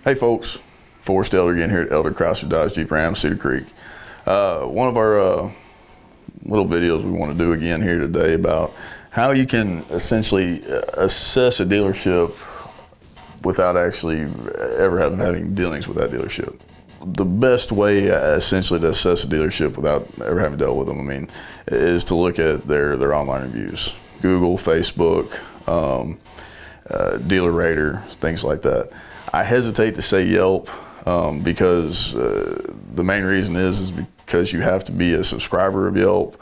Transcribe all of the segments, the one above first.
Hey folks, Forrest Elder again here at Elder Chrysler Dodge Jeep Ram Cedar Creek. One of our little videos we want to do again here today about how you can essentially assess a dealership without actually ever having dealings with that dealership. The best way essentially to assess a dealership without ever having dealt with them, is to look at their online reviews. Google, Facebook, Dealer Rater, things like that. I hesitate to say Yelp because the main reason is because you have to be a subscriber of Yelp.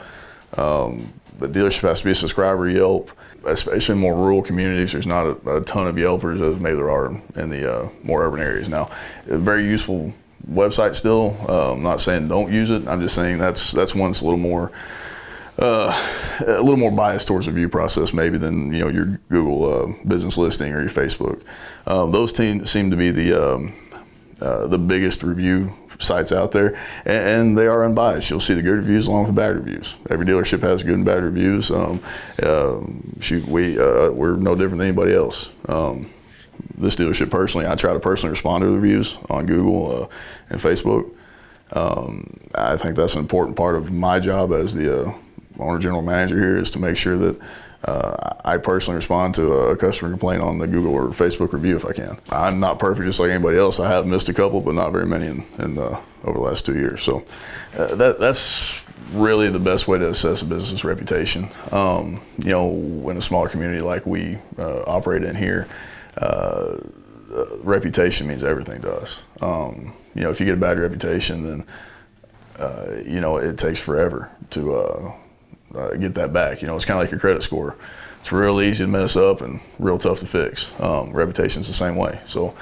The dealership has to be a subscriber of Yelp. Especially in more rural communities, there's not a ton of Yelpers as maybe there are in the more urban areas. Now, a very useful website still. I'm not saying don't use it. I'm just saying that's one that's a little more biased towards the review process maybe than your Google business listing or your Facebook. Those seem to be the biggest review sites out there, and they are unbiased. You'll see the good reviews along with the bad reviews. Every dealership has good and bad reviews. We're no different than anybody else. This dealership personally, I try to personally respond to the reviews on Google and Facebook. I think that's an important part of my job as the owner general manager here, is to make sure that I personally respond to a customer complaint on the Google or Facebook review if I can. I'm not perfect just like anybody else. I have missed a couple, but not very many over the last 2 years. So that's really the best way to assess a business reputation. In a smaller community like we operate in here, reputation means everything to us. If you get a bad reputation, then it takes forever to get that back. It's kind of like your credit score. It's real easy to mess up and real tough to fix. Reputation's the same way. So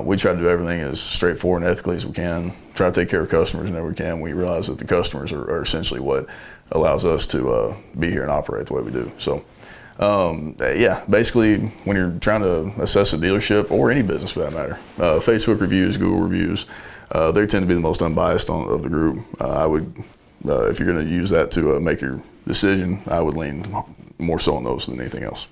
we try to do everything as straightforward and ethically as we can. Try to take care of customers whenever we can. We realize that the customers are essentially what allows us to be here and operate the way we do. So basically when you're trying to assess a dealership or any business for that matter, Facebook reviews, Google reviews, they tend to be the most unbiased of the group. If you're going to use that to make your decision, I would lean more so on those than anything else.